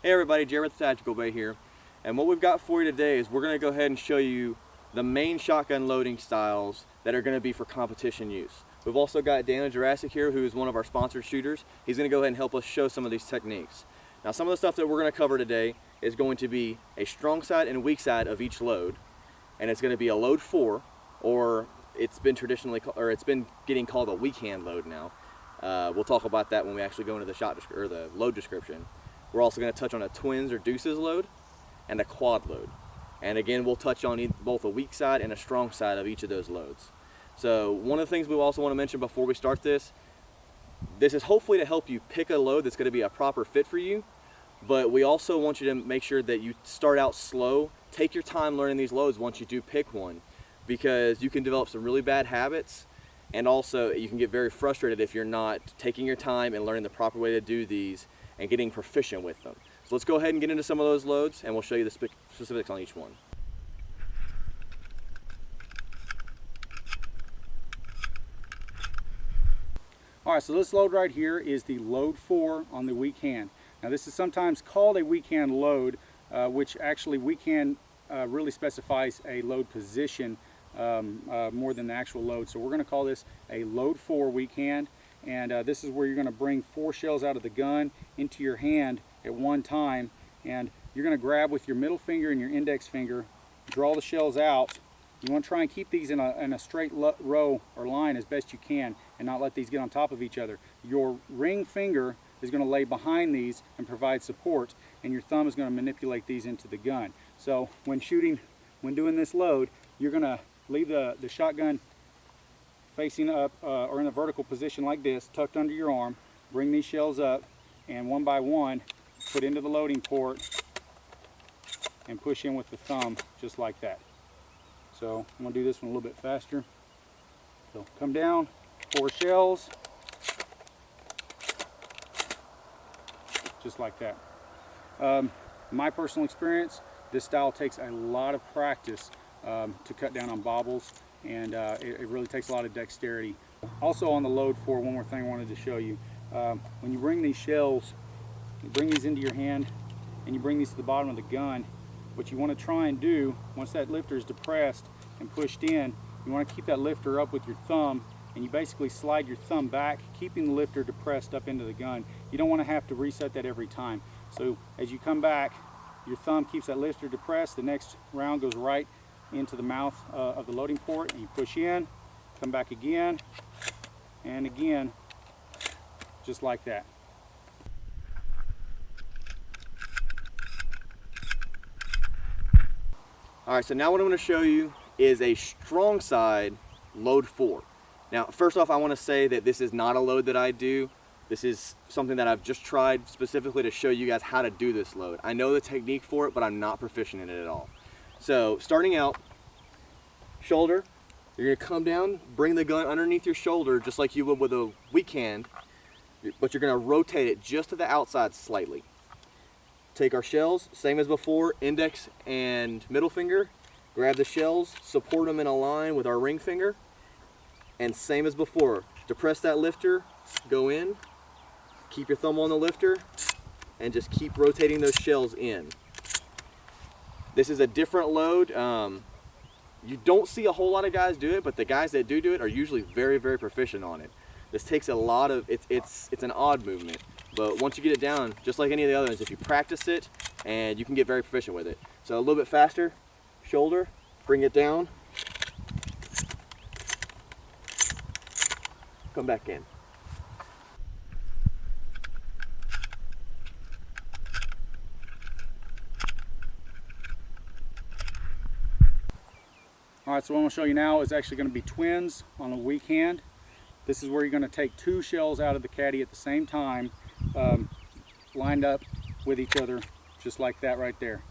Hey everybody, Jared with Tactical Bay here, and what we've got for you today is we're going to go ahead and show you the main shotgun loading styles that are going to be for competition use. We've also got Daniel Jurassic here, who is one of our sponsored shooters. He's going to go ahead and help us show some of these techniques. Now, some of the stuff that we're going to cover today is going to be a strong side and weak side of each load, and it's going to be a load 4, or it's been getting called a weak hand load now. We'll talk about that when we actually go into the load description. We're also going to touch on a twins or deuces load and a quad load. And again, we'll touch on both a weak side and a strong side of each of those loads. So one of the things we also want to mention before we start this is hopefully to help you pick a load that's going to be a proper fit for you, but we also want you to make sure that you start out slow. Take your time learning these loads once you do pick one, because you can develop some really bad habits, and also you can get very frustrated if you're not taking your time and learning the proper way to do these and getting proficient with them. So let's go ahead and get into some of those loads, and we'll show you the specifics on each one. Alright, so this load right here is the load 4 on the weak hand. Now this is sometimes called a weak hand load, which actually weak hand really specifies a load position more than the actual load. So we're going to call this a load 4 weak hand. And this is where you're going to bring 4 shells out of the gun into your hand at one time, and you're going to grab with your middle finger and your index finger, draw the shells out. You want to try and keep these in a straight row or line as best you can and not let these get on top of each other. Your ring finger is going to lay behind these and provide support, and your thumb is going to manipulate these into the gun. So when doing this load, you're going to leave the shotgun facing up or in a vertical position like this, tucked under your arm. Bring these shells up, and one by one put into the loading port and push in with the thumb just like that. So I'm going to do this one a little bit faster. So come down, 4 shells, just like that. My personal experience, this style takes a lot of practice to cut down on bobbles, and it really takes a lot of dexterity. Also on the load 4, one more thing I wanted to show you. When you bring these shells, you bring these into your hand and you bring these to the bottom of the gun, what you want to try and do, once that lifter is depressed and pushed in, you want to keep that lifter up with your thumb, and you basically slide your thumb back, keeping the lifter depressed up into the gun. You don't want to have to reset that every time. So as you come back, your thumb keeps that lifter depressed. The next round goes right into the mouth of the loading port, and you push in, come back again and again, just like that. Alright, so now what I'm going to show you is a strong side load 4. Now first off, I want to say that this is not a load that I do. This is something that I've just tried specifically to show you guys how to do this load. I know the technique for it, but I'm not proficient in it at all. So starting out, shoulder, you're going to come down, bring the gun underneath your shoulder just like you would with a weak hand, but you're going to rotate it just to the outside slightly. Take our shells, same as before, index and middle finger, grab the shells, support them in a line with our ring finger, and same as before, depress that lifter, go in, keep your thumb on the lifter, and just keep rotating those shells in. This is a different load. You don't see a whole lot of guys do it, but the guys that do it are usually very, very proficient on it. This takes a lot of, it's an odd movement, but once you get it down, just like any of the other ones, if you practice it, and you can get very proficient with it. So a little bit faster, shoulder, bring it down, come back in. Alright, so what I'm going to show you now is actually going to be twins on a weak hand. This is where you're going to take 2 shells out of the caddy at the same time, lined up with each other, just like that right there.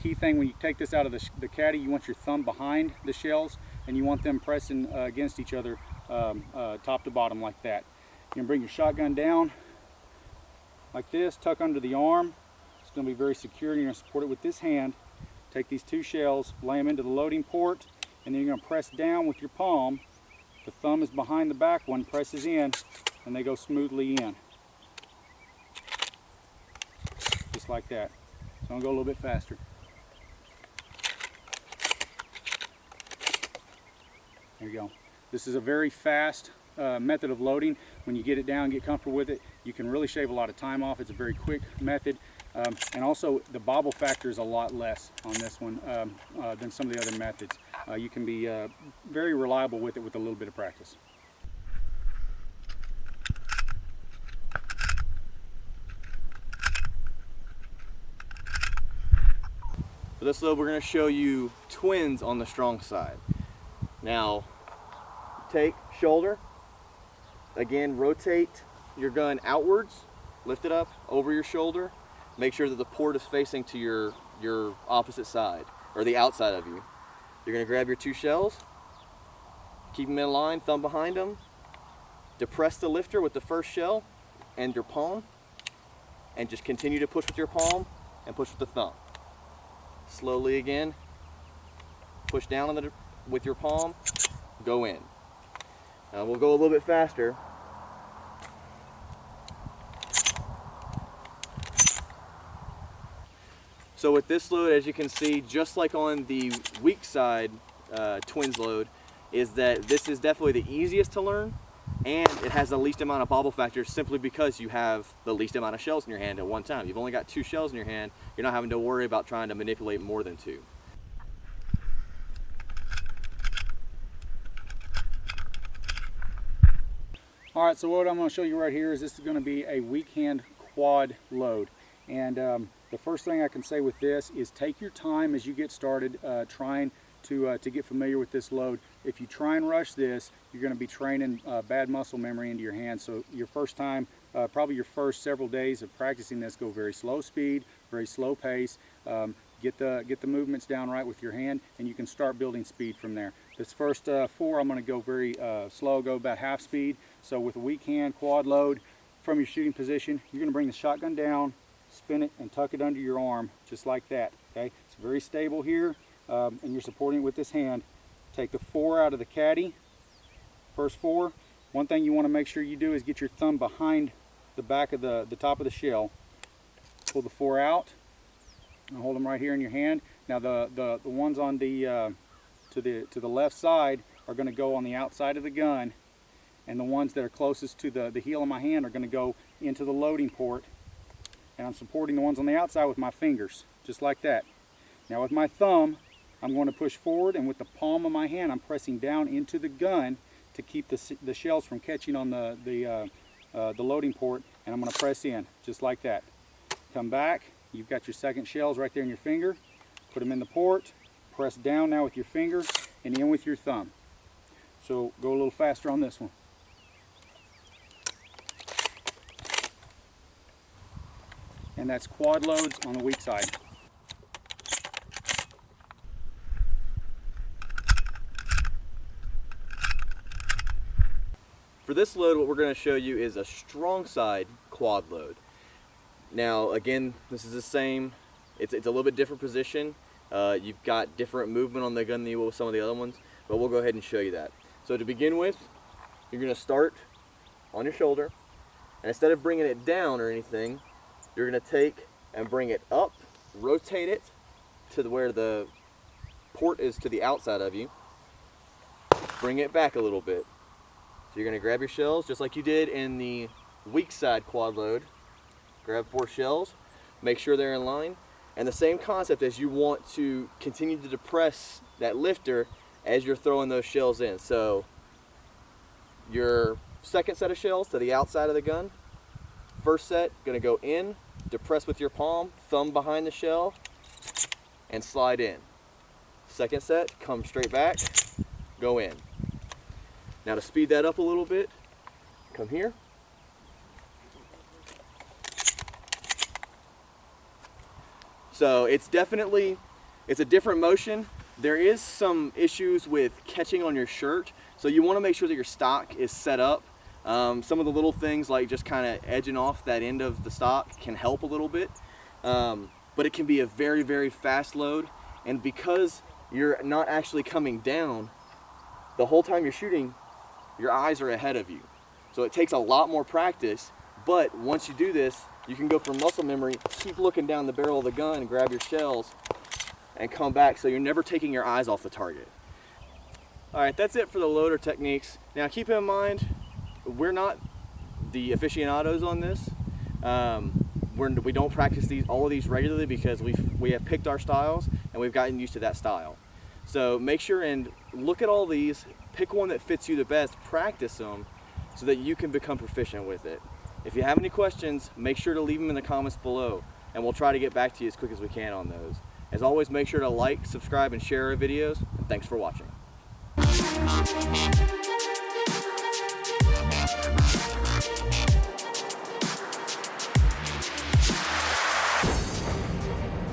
Key thing, when you take this out of the caddy, you want your thumb behind the shells, and you want them pressing against each other top to bottom like that. You're going to bring your shotgun down like this, tuck under the arm. It's going to be very secure, and you're going to support it with this hand. Take these 2 shells, lay them into the loading port, and then you're going to press down with your palm. The thumb is behind the back one, presses in, and they go smoothly in. Just like that. So I'm gonna go a little bit faster. There you go. This is a very fast method of loading. When you get it down, get comfortable with it, you can really shave a lot of time off. It's a very quick method. And also the bobble factor is a lot less on this one than some of the other methods. You can be very reliable with it with a little bit of practice. For this load, we're going to show you twins on the strong side. Now, take shoulder, again rotate your gun outwards, lift it up over your shoulder, make sure that the port is facing to your opposite side, or the outside of you. You're going to grab your 2 shells, keep them in line, thumb behind them, depress the lifter with the first shell and your palm, and just continue to push with your palm and push with the thumb. Slowly again, push down on with your palm, go in. Now we'll go a little bit faster. So with this load, as you can see, just like on the weak side twins load, is that this is definitely the easiest to learn, and it has the least amount of bobble factor simply because you have the least amount of shells in your hand at one time. You've only got 2 shells in your hand. You're not having to worry about trying to manipulate more than 2. All right, so what I'm going to show you right here is this is going to be a weak hand quad load. And the first thing I can say with this is take your time as you get started trying to get familiar with this load. If you try and rush this, you're going to be training bad muscle memory into your hands. So your first time, probably your first several days of practicing this, go very slow speed, very slow pace. Get the movements down right with your hand, and you can start building speed from there. This first 4, I'm going to go very slow, go about half speed. So with a weak hand quad load from your shooting position, you're going to bring the shotgun down, spin it, and tuck it under your arm, just like that. Okay, it's very stable here, and you're supporting it with this hand. Take the 4 out of the caddy, first 4. One thing you want to make sure you do is get your thumb behind the back of the top of the shell. Pull the 4 out, and hold them right here in your hand. Now the ones on the to the left side are going to go on the outside of the gun, and the ones that are closest to the heel of my hand are going to go into the loading port. And I'm supporting the ones on the outside with my fingers, just like that. Now with my thumb, I'm going to push forward, and with the palm of my hand, I'm pressing down into the gun to keep the shells from catching on the loading port, and I'm going to press in, just like that. Come back, you've got your second shells right there in your finger, put them in the port, press down now with your finger, and in with your thumb. So go a little faster on this one. And that's quad loads on the weak side. For this load, what we're going to show you is a strong side quad load. Now again, this is the same, it's a little bit different position. You've got different movement on the gun than you will with some of the other ones, but we'll go ahead and show you that. So to begin with, you're going to start on your shoulder, and instead of bringing it down or anything, you're going to take and bring it up, rotate it to where the port is to the outside of you, bring it back a little bit. So you're going to grab your shells just like you did in the weak side quad load. Grab 4 shells, make sure they're in line, and the same concept as you want to continue to depress that lifter as you're throwing those shells in. So your second set of shells to the outside of the gun, first set going to go in, depress with your palm, thumb behind the shell, and slide in. Second set, come straight back, go in. Now to speed that up a little bit, come here. So it's a different motion. There is some issues with catching on your shirt, so you want to make sure that your stock is set up. Some of the little things like just kind of edging off that end of the stock can help a little bit, but it can be a very, very fast load, and because you're not actually coming down, the whole time you're shooting, your eyes are ahead of you. So it takes a lot more practice, but once you do this, you can go for muscle memory, keep looking down the barrel of the gun and grab your shells and come back so you're never taking your eyes off the target. All right, that's it for the loader techniques. Now keep in mind, we're not the aficionados on this. We don't practice all of these regularly because we have picked our styles and we've gotten used to that style. So make sure and look at all these, pick one that fits you the best, practice them so that you can become proficient with it. If you have any questions, make sure to leave them in the comments below and we'll try to get back to you as quick as we can on those. As always, make sure to like, subscribe, and share our videos, and thanks for watching.